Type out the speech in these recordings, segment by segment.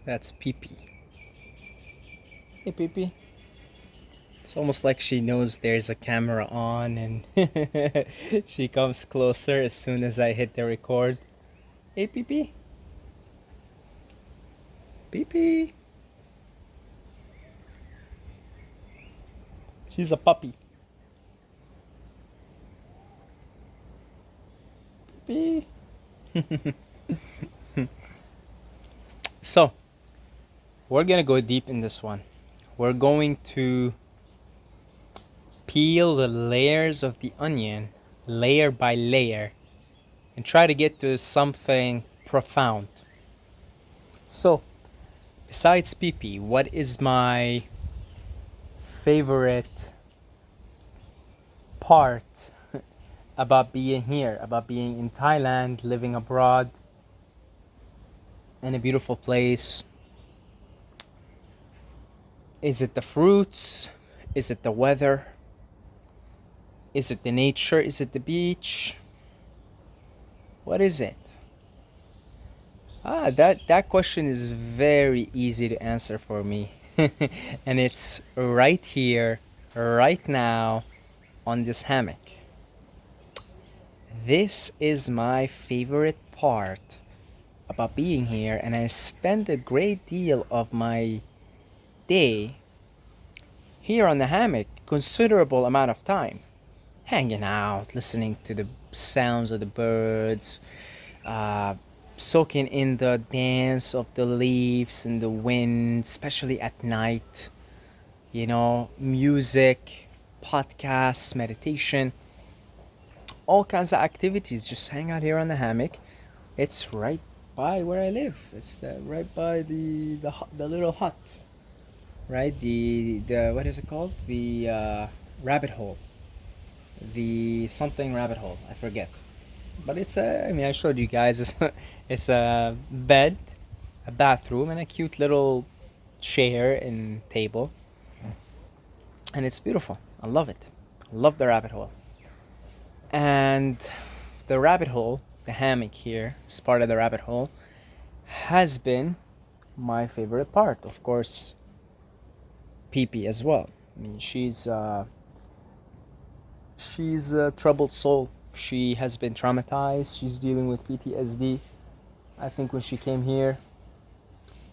That's Pee Pee. Hey, Pee Pee. It's almost like she knows there's a camera on and she comes closer as soon as I hit the record. Hey, Pee Pee. Pee Pee. She's a puppy. Pee Pee. So, we're gonna go deep in this one. We're going to peel the layers of the onion, layer by layer, and try to get to something profound. So, besides Pee Pee, what is my favorite part about being here, about being in Thailand, living abroad, in a beautiful place? Is it the fruits? Is it the weather? Is it the nature? Is it the beach? What is it? That question is very easy to answer for me. And it's right here, right now, on this hammock. This is my favorite part about being here, and I spend a great deal of my day here on the hammock, considerable amount of time, hanging out, listening to the sounds of the birds, uh, soaking in the dance of the leaves and the wind, especially at night. Music, podcasts, meditation, all kinds of activities. Just hang out here on the hammock. It's right by where I live. It's right by the little hut, right? The what is it called? The rabbit hole. The something rabbit hole. I forget. But it's a. I mean, I showed you guys. It's a bed, a bathroom, and a cute little chair and table, and it's beautiful. I love it. I love the rabbit hole. And the rabbit hole, the hammock here, is part of the rabbit hole, has been my favorite part. Of course, Pee Pee as well. I mean, she's a troubled soul. She has been traumatized. She's dealing with PTSD. I think when she came here,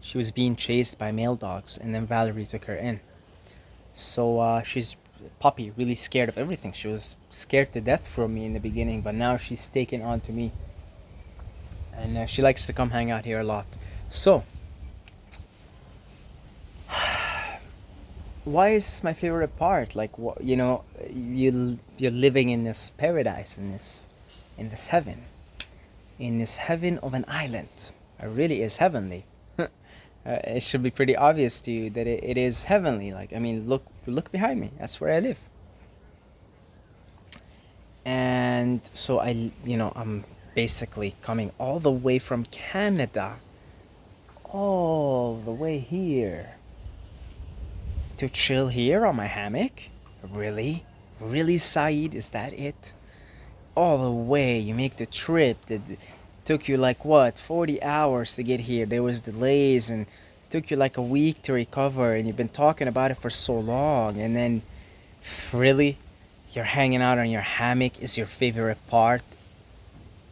she was being chased by male dogs, and then Valerie took her in. So she's puppy, really scared of everything. She was scared to death from me in the beginning, but now she's taken on to me, and she likes to come hang out here a lot. So, why is this my favorite part? Like, you're living in this paradise, in this heaven of an island. It really is heavenly. It should be pretty obvious to you that it is heavenly. Like, I mean, look behind me. That's where I live. And so I'm basically coming all the way from Canada, all the way here to chill here on my hammock. Really? Really, Saeed? Is that it? All the way, you make the trip that took you like what, 40 hours to get here. There was delays and took you like a week to recover, and you've been talking about it for so long, and then really, you're hanging out on your hammock is your favorite part.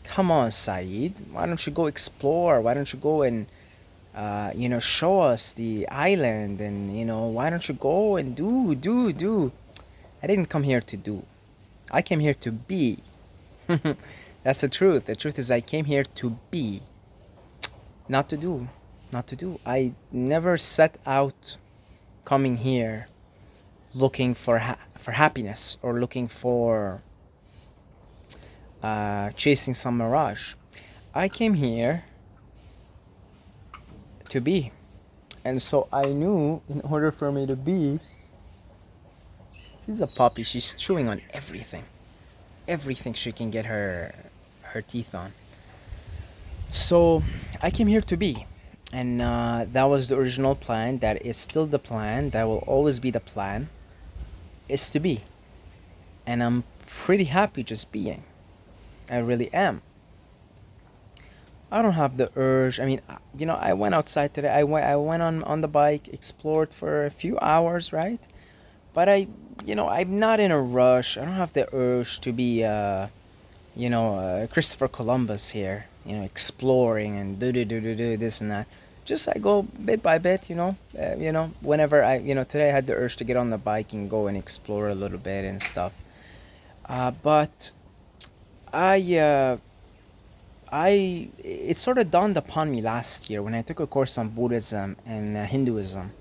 Come on, Saeed. Why don't you go explore? Why don't you go and show us the island, and why don't you go and do. I didn't come here to do. I came here to be. That's the truth. The truth is I came here to be, not to do. Not to do. I never set out coming here looking for happiness, or looking for chasing some mirage. I came here to be. And so I knew, in order for me to be, she's a puppy. She's chewing on everything. Everything she can get her teeth on. So I came here to be. And that was the original plan. That is still the plan. That will always be the plan. Is to be. And I'm pretty happy just being. I really am. I don't have the urge. I mean, I went outside today. I went on the bike, explored for a few hours, right? But I'm not in a rush. I don't have the urge to be Christopher Columbus here, exploring and do this and that. Just I go bit by bit, whenever today I had the urge to get on the bike and go and explore a little bit and stuff. But I, uh, it sort of dawned upon me last year when I took a course on Buddhism and Hinduism,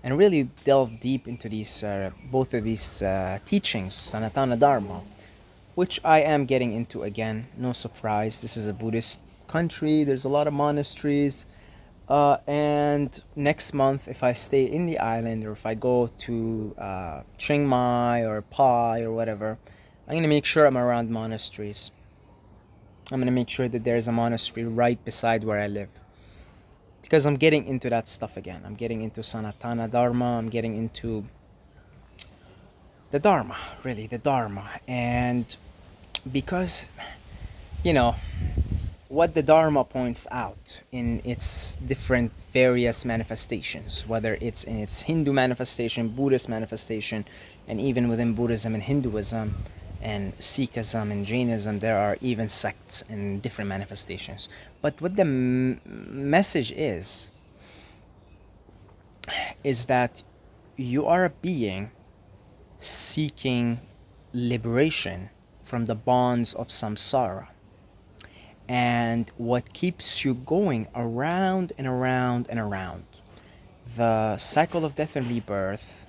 and really delved deep into these both of these teachings, Sanatana Dharma, which I am getting into again. No surprise. This is a Buddhist country. There's a lot of monasteries. And next month, if I stay in the island or if I go to Chiang Mai or Pai or whatever, I'm going to make sure I'm around monasteries. I'm going to make sure that there's a monastery right beside where I live. Because I'm getting into that stuff again. I'm getting into Sanatana Dharma. I'm getting into the Dharma, really, the Dharma. And because, you know, what the Dharma points out in its different various manifestations, whether it's in its Hindu manifestation, Buddhist manifestation, and even within Buddhism and Hinduism and Sikhism and Jainism, there are even sects and different manifestations. But what the message is that you are a being seeking liberation from the bonds of samsara. And what keeps you going around and around and around, the cycle of death and rebirth,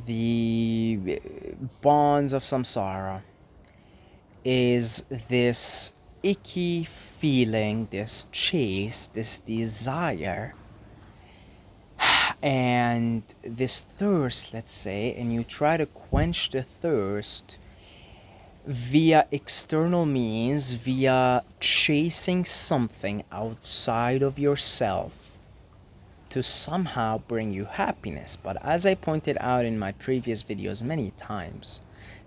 the bonds of samsara, is this icky feeling, this chase, this desire, and this thirst, let's say, and you try to quench the thirst via external means, via chasing something outside of yourself to somehow bring you happiness. But as I pointed out in my previous videos many times,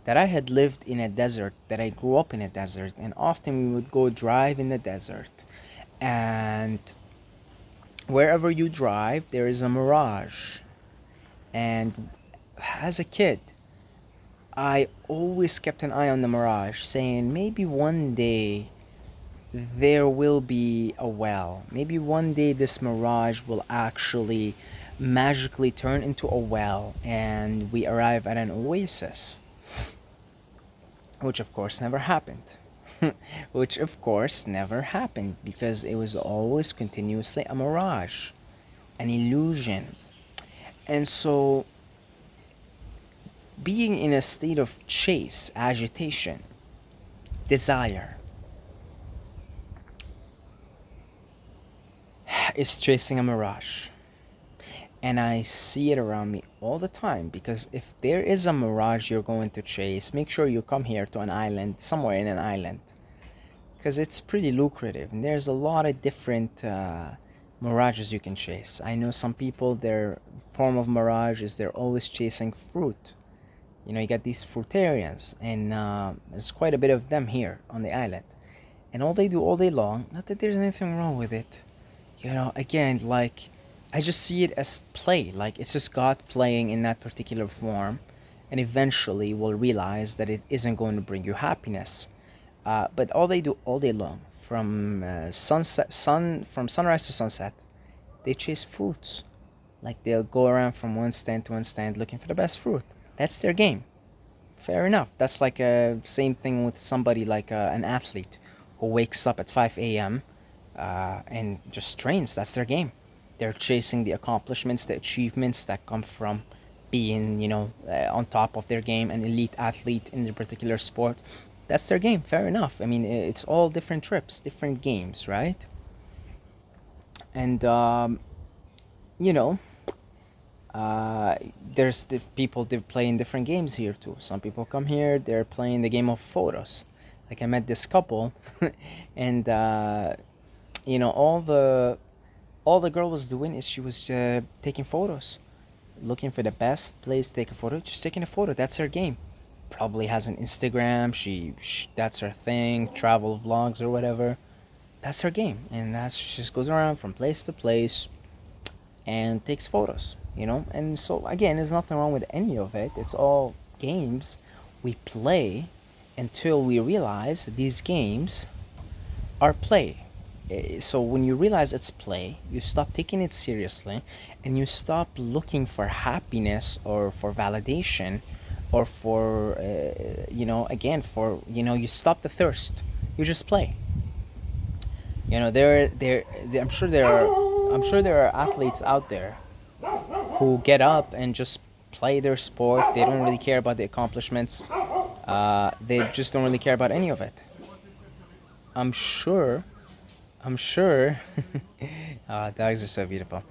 that I had lived in a desert, that I grew up in a desert, and often we would go drive in the desert, and wherever you drive, there is a mirage. And as a kid, I always kept an eye on the mirage, saying maybe one day there will be a well. Maybe one day this mirage will actually magically turn into a well and we arrive at an oasis. Which of course never happened. Which of course never happened because it was always continuously a mirage, an illusion. And so being in a state of chase, agitation, desire, is chasing a mirage. And I see it around me all the time, because if there is a mirage you're going to chase, make sure you come here to an island, somewhere in an island, because it's pretty lucrative and there's a lot of different mirages you can chase. I know some people, their form of mirage is they're always chasing fruit. You got these fruitarians, and there's quite a bit of them here on the island. And all they do all day long, not that there's anything wrong with it, again, like, I just see it as play. Like, it's just God playing in that particular form, and eventually we'll realize that it isn't going to bring you happiness. But all they do all day long, from from sunrise to sunset, they chase fruits. Like, they'll go around from one stand to one stand looking for the best fruit. That's their game. Fair enough. That's like a same thing with somebody like an athlete who wakes up at 5 a.m. And just trains. That's their game. They're chasing the accomplishments, the achievements that come from being, on top of their game, an elite athlete in their particular sport. That's their game. Fair enough. I mean, it's all different trips, different games, right? And, there's people playing different games here too. Some people come here, they're playing the game of photos. Like, I met this couple, and all the girl was doing is she was taking photos, looking for the best place to take a photo, just taking a photo. That's her game. Probably has an Instagram. She that's her thing, travel vlogs or whatever. That's her game, and she just goes around from place to place and takes photos, you know. And so again, there's nothing wrong with any of it. It's all games we play until we realize that these games are play. So when you realize it's play, you stop taking it seriously, and you stop looking for happiness or for validation, or for again, for you stop the thirst. You just play. I'm sure there are athletes out there who get up and just play their sport. They don't really care about the accomplishments. They just don't really care about any of it. I'm sure. I'm sure. Dogs are so beautiful.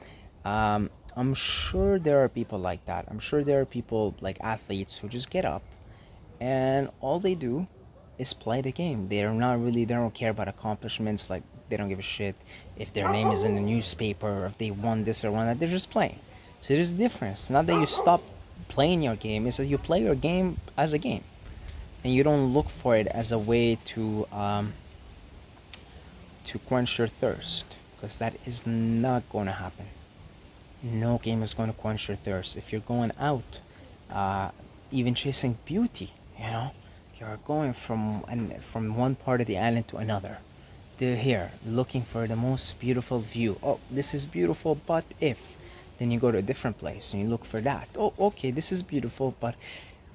I'm sure there are people like that. I'm sure there are people like athletes who just get up and all they do is play the game. They don't care about accomplishments. Like, they don't give a shit if their name is in the newspaper or if they won this or won that. They're just playing. So there's a difference. Not that you stop playing your game, it's that you play your game as a game, and you don't look for it as a way to quench your thirst, because that is not going to happen. No game is going to quench your thirst. If you're going out, even chasing beauty, you're going from one part of the island to another. They're here looking for the most beautiful view. Oh, this is beautiful, but if. Then you go to a different place and you look for that. Oh, okay, this is beautiful, but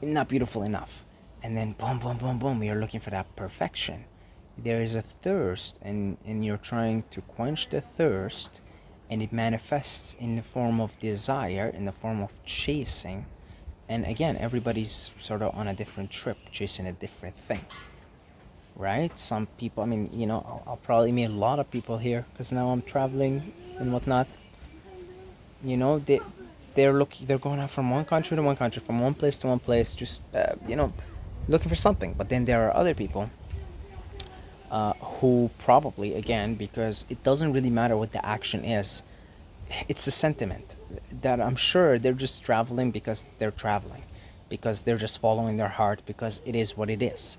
not beautiful enough. And then boom, boom, boom, boom, you're looking for that perfection. There is a thirst, and you're trying to quench the thirst, and it manifests in the form of desire, in the form of chasing. And again, everybody's sort of on a different trip, chasing a different thing, right? Some people, I'll probably meet a lot of people here because now I'm traveling and whatnot. They're going out from one country to one country, from one place to one place, just looking for something. But then there are other people who probably, again, because it doesn't really matter what the action is, it's the sentiment, that I'm sure they're just traveling because they're traveling, because they're just following their heart, because it is what it is,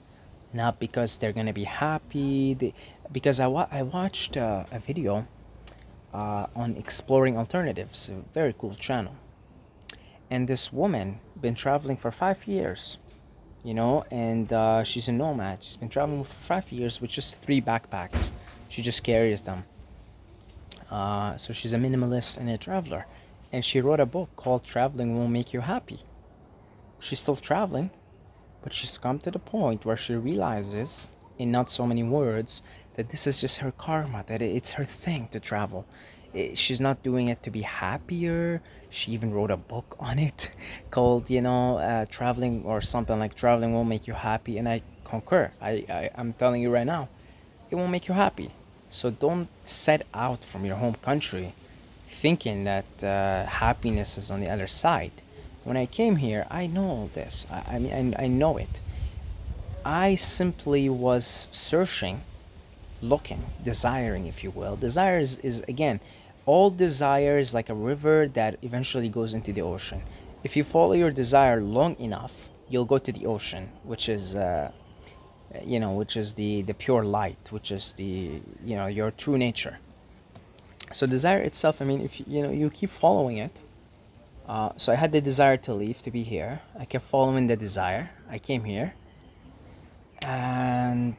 not because they're gonna be happy. Because I watched a video on exploring alternatives, a very cool channel, and this woman been traveling for 5 years, and she's a nomad. She's been traveling for 5 years with just 3 backpacks. She just carries them. So she's a minimalist and a traveler, and she wrote a book called "Traveling Will Make You Happy." She's still traveling, but she's come to the point where she realizes, in not so many words, that this is just her karma, that it's her thing to travel. She's not doing it to be happier. She even wrote a book on it called, Traveling, or something like "Traveling Will Make You Happy," and I concur. I'm telling you right now, it won't make you happy. So don't set out from your home country thinking that happiness is on the other side. When I came here, I know all this. I know it. I simply was searching, looking, desiring, if you will. Desire is again, all desire is like a river that eventually goes into the ocean. If you follow your desire long enough, you'll go to the ocean, which is the pure light, which is your true nature. So desire itself, if you keep following it. So I had the desire to leave, to be here. I kept following the desire. I came here, and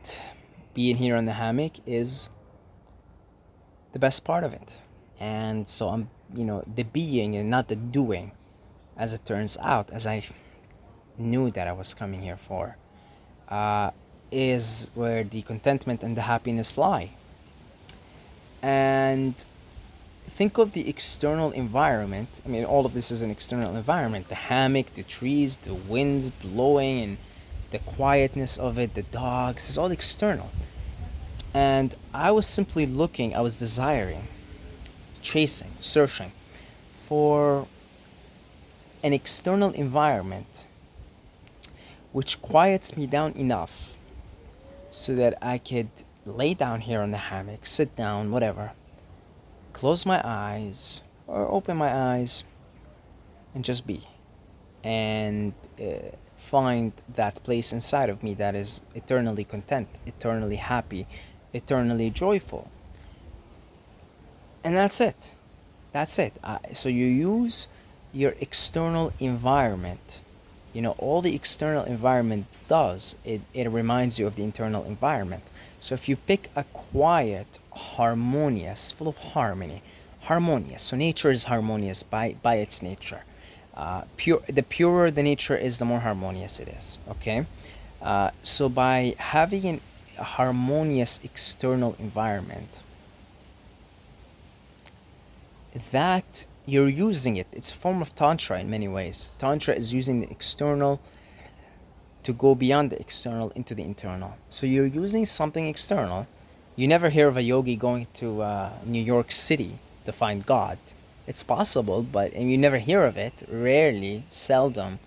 being here on the hammock is the best part of it. And so I'm, the being and not the doing, as it turns out, as I knew that I was coming here for, is where the contentment and the happiness lie. And think of the external environment. All of this is an external environment: the hammock, the trees, the winds blowing, and the quietness of it, the dogs. It's all external. And I was simply looking, I was desiring, chasing, searching for an external environment which quiets me down enough so that I could lay down here on the hammock, sit down, whatever, close my eyes or open my eyes, and just be, and find that place inside of me that is eternally content, eternally happy, eternally joyful. And that's it. That's it. So you use your external environment. You know, all the external environment does, it reminds you of the internal environment. So if you pick a quiet, harmonious, full of harmony, harmonious. So nature is harmonious by its nature. The purer the nature is, the more harmonious it is. Okay, so by having a harmonious external environment, that you're using it. It's a form of tantra in many ways. Tantra is using the external to go beyond the external into the internal. So you're using something external. You never hear of a yogi going to New York City to find God. It's possible, but and you never hear of it. Rarely, seldom,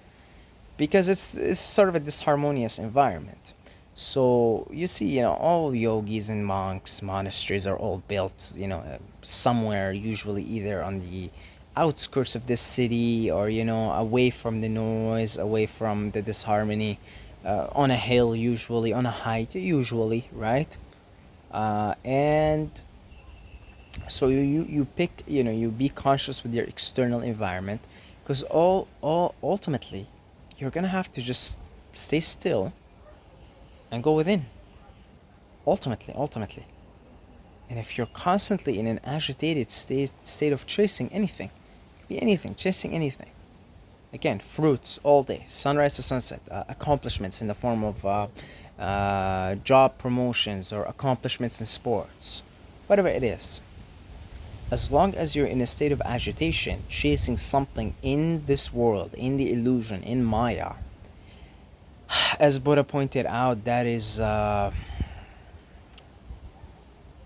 because it's sort of a disharmonious environment. So you see, all yogis and monks, monasteries are all built, somewhere, usually either on the outskirts of this city or, away from the noise, away from the disharmony, on a hill, usually, on a height, usually, right? And so you pick, you be conscious with your external environment, because all ultimately, you're gonna have to just stay still and go within. Ultimately. And if you're constantly in an agitated state of chasing anything, be anything, chasing anything. Again, fruits all day, sunrise to sunset, accomplishments in the form of job promotions or accomplishments in sports, whatever it is. As long as you're in a state of agitation, chasing something in this world, in the illusion, in Maya, as Buddha pointed out, that is,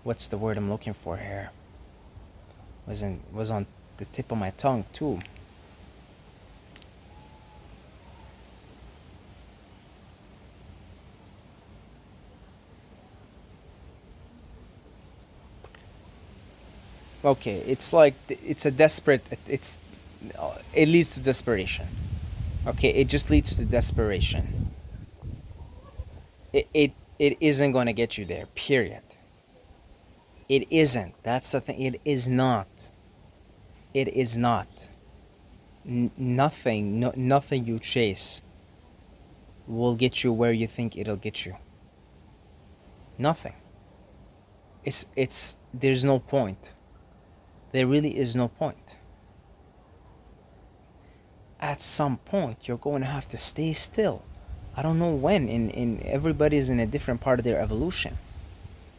what's the word I'm looking for here? Was on the tip of my tongue too. Okay, it's like it's a desperate. It leads to desperation. Okay, it just leads to desperation. It isn't going to get you there. Period. It isn't. That's the thing. It is not. It is not. Nothing. Nothing you chase will get you where you think it'll get you. Nothing. It's. There's no point. There really is no point. At some point, you're going to have to stay still. I don't know when. In everybody's in a different part of their evolution.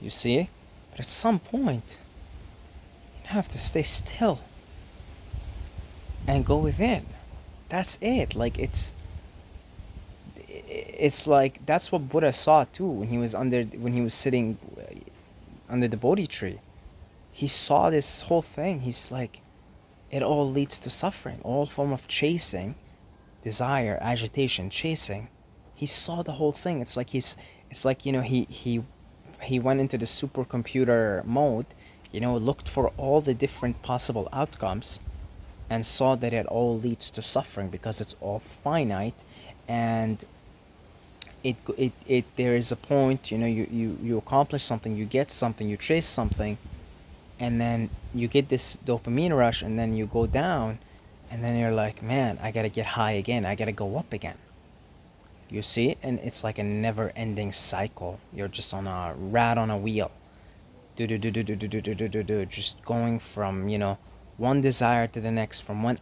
You see? But at some point, you have to stay still and go within. That's it. Like it's like that's what Buddha saw too when he was sitting under the Bodhi tree. He saw this whole thing. He's like, it all leads to suffering. All form of chasing, desire, agitation, chasing. He saw the whole thing. It's like he went into the supercomputer mode, looked for all the different possible outcomes, and saw that it all leads to suffering because it's all finite, and it there is a point, you accomplish something, you get something, you chase something, and then you get this dopamine rush, and then you go down, and then you're like, man, I gotta get high again, I gotta go up again. You see? And it's like a never-ending cycle. You're just on a rat on a wheel. Just going from, one desire to the next, from one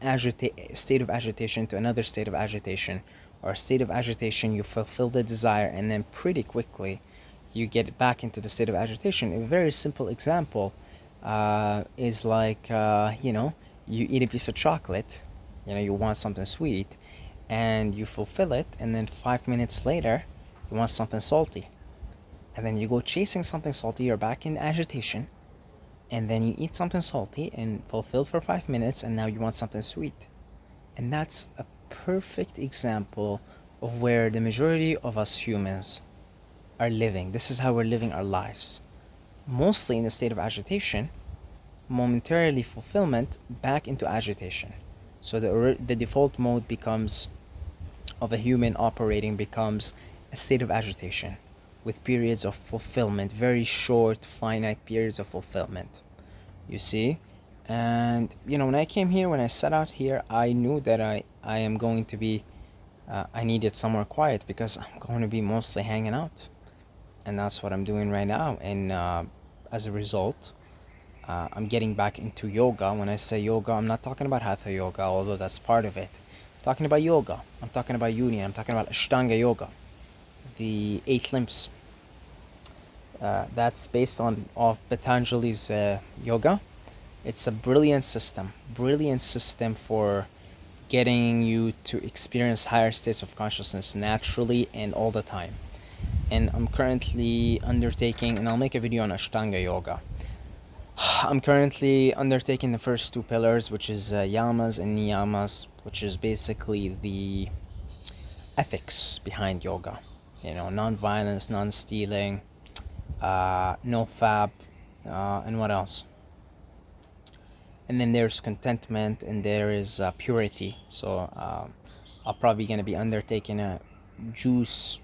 state of agitation to another state of agitation, or a state of agitation, you fulfill the desire, and then pretty quickly you get back into the state of agitation. A very simple example is like, you eat a piece of chocolate, you want something sweet, and you fulfill it, and then 5 minutes later, you want something salty. And then you go chasing something salty, you're back in agitation, and then you eat something salty and fulfilled for 5 minutes, and now you want something sweet. And that's a perfect example of where the majority of us humans are living. This is how we're living our lives. Mostly in a state of agitation, momentarily fulfillment, back into agitation. So the default mode of a human operating becomes a state of agitation. with periods of fulfillment, very short, finite periods of fulfillment. You see? And when I came here, when I set out here, I knew that I am going to be, I needed somewhere quiet because I'm going to be mostly hanging out. And that's what I'm doing right now. And as a result, I'm getting back into yoga. When I say yoga, I'm not talking about hatha yoga, although that's part of it. I'm talking about yoga. I'm talking about union. I'm talking about Ashtanga yoga, the 8 limbs. That's based on of Patanjali's yoga. It's a brilliant system for getting you to experience higher states of consciousness naturally and all the time. And I'm currently undertaking, and I'll make a video on Ashtanga yoga. I'm currently undertaking the first 2 pillars, which is yamas and niyamas, which is basically the ethics behind yoga. Non-violence, non-stealing, no fab, and what else? And then there's contentment, and there is purity. So I'm probably going to be undertaking a juice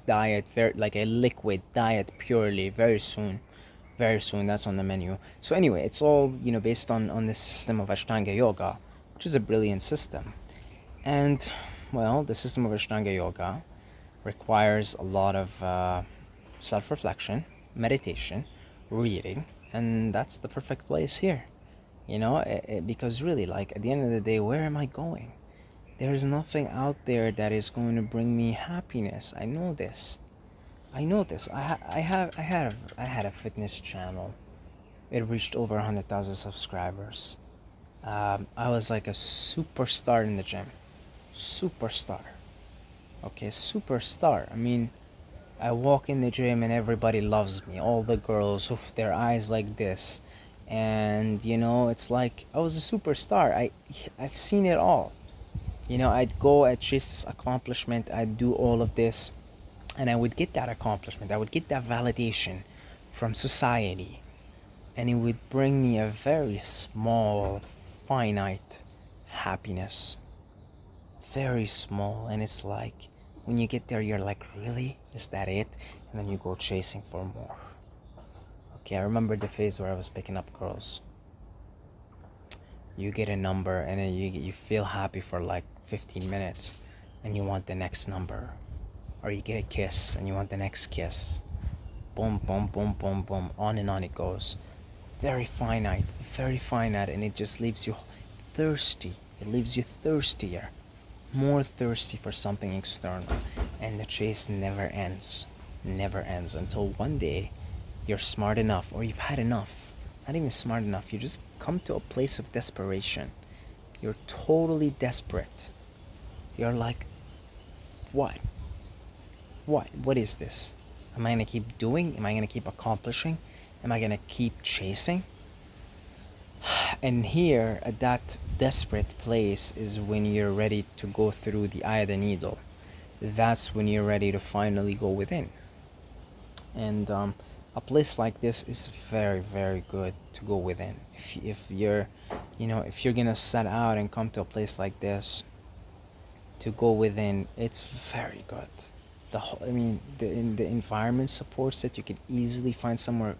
diet, very like a liquid diet purely, very soon. That's on the menu. So anyway, it's all based on this system of Ashtanga yoga, which is a brilliant system. And well, the system of Ashtanga yoga requires a lot of self-reflection, meditation, reading, and that's the perfect place here. Because really, like, at the end of the day, where am I going? There's nothing out there that is going to bring me happiness. I know this. I had a fitness channel. It reached over 100,000 subscribers. I was like a superstar in the gym. Superstar. Okay, superstar. I mean, I walk in the gym and everybody loves me. All the girls, oof, their eyes like this. And it's like I was a superstar. I've seen it all. I'd go, I'd chase this accomplishment, I'd do all of this, and I would get that accomplishment, I would get that validation from society, and it would bring me a very small, finite happiness. Very small, and it's like, when you get there, you're like, really? Is that it? And then you go chasing for more. Okay, I remember the phase where I was picking up girls. You get a number, and then you feel happy for like 15 minutes, and you want the next number. Or you get a kiss, and you want the next kiss. Boom, boom, boom, boom, boom. On and on it goes. Very finite, and it just leaves you thirsty. It leaves you thirstier. More thirsty for something external. And the chase never ends. Never ends until one day you're smart enough, or you've had enough. Not even smart enough. You just come to a place of desperation. You're totally desperate. You're like, what? What is this? Am I gonna keep doing? Am I gonna keep accomplishing? Am I gonna keep chasing? And here, at that desperate place, is when you're ready to go through the eye of the needle. That's when you're ready to finally go within. And a place like this is very, very good to go within. If you're gonna set out and come to a place like this to go within, it's very good. The environment supports it. You can easily find somewhere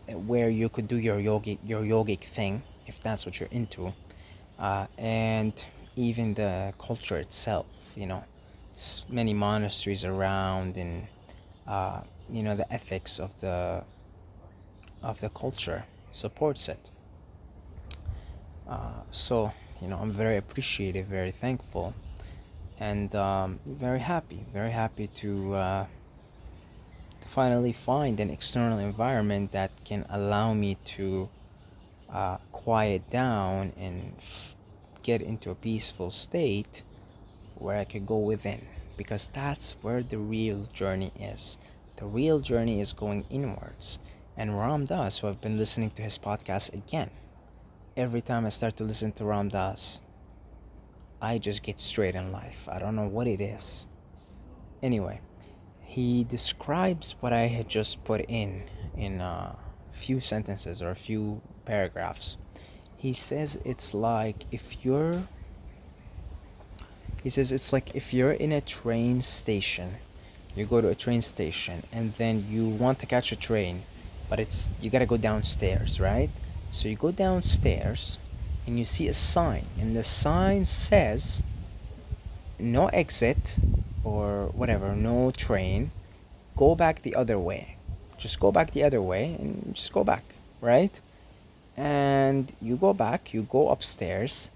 where you could do your yogic thing, if that's what you're into, and even the culture itself. Many monasteries around, and the ethics of the culture supports it. So I'm very appreciative, very thankful, and very happy to finally find an external environment that can allow me to quiet down and get into a peaceful state where I could go within, because that's where the real journey is. The real journey is going inwards. And Ram Dass, who I've been listening to his podcast again, every time I start to listen to Ram Dass, I just get straight in life. I don't know what it is. Anyway, he describes what I had just put in a few sentences or a few paragraphs. He says it's like if you're in a train station You go to a train station, and then you want to catch a train, but you gotta go downstairs, right? So you go downstairs, and you see a sign, and the sign says no exit, or whatever, no train. Go back the other way. Just go back the other way, and just go back, right? And you go back, you go upstairs,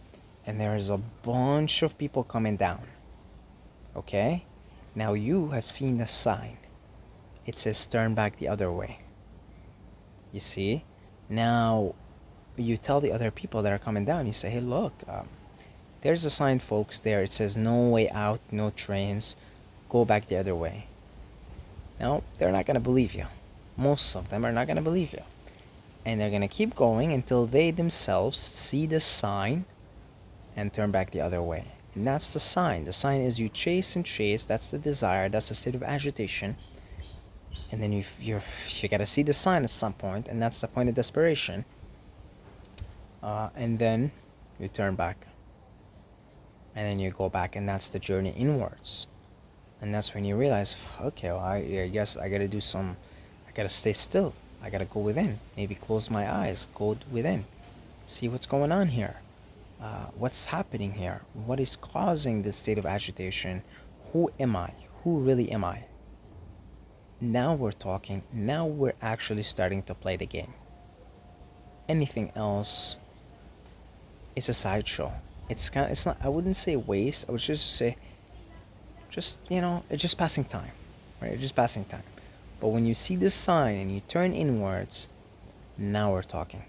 and there's a bunch of people coming down. Okay? Now you have seen the sign. It says turn back the other way. You see? Now you tell the other people that are coming down, you say, hey, look, there's a sign, folks, there. It says no way out, no trains, go back the other way. Now, they're not going to believe you. Most of them are not going to believe you. And they're going to keep going until they themselves see the sign and turn back the other way. And that's the sign. The sign is you chase and chase. That's the desire. That's the state of agitation. And then you got to see the sign at some point, and that's the point of desperation. And then you turn back. And then you go back, and that's the journey inwards. And that's when you realize, okay, well, I guess I got to do some, I got to stay still. I got to go within. Maybe close my eyes, go within. See what's going on here. What's happening here? What is causing this state of agitation? Who am I? Who really am I? Now we're talking. Now we're actually starting to play the game. Anything else is a sideshow. It's not, I wouldn't say waste. I would just say, it's just passing time, right? It's just passing time. But when you see this sign and you turn inwards, now we're talking.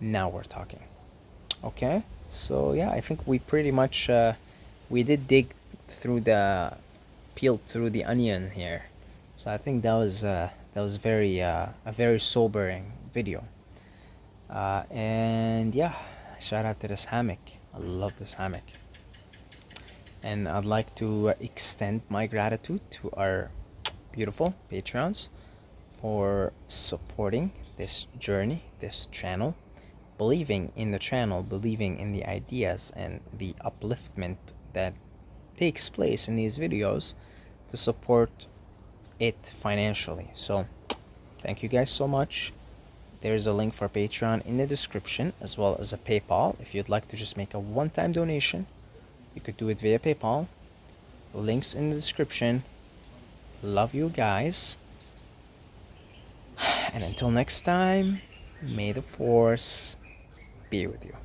Now we're talking. Okay? So yeah, I think we pretty much we did dig through peeled through the onion here. So I think that was very a very sobering video. And yeah, shout out to this hammock. I love this hammock. And I'd like to extend my gratitude to our beautiful Patreons for supporting this journey, this channel, believing in the channel, believing in the ideas and the upliftment that takes place in these videos to support it financially. So thank you guys so much. There's a link for Patreon in the description, as well as a PayPal. If you'd like to just make a one-time donation, you could do it via PayPal. Links in the description. Love you guys. And until next time, may the force be with you.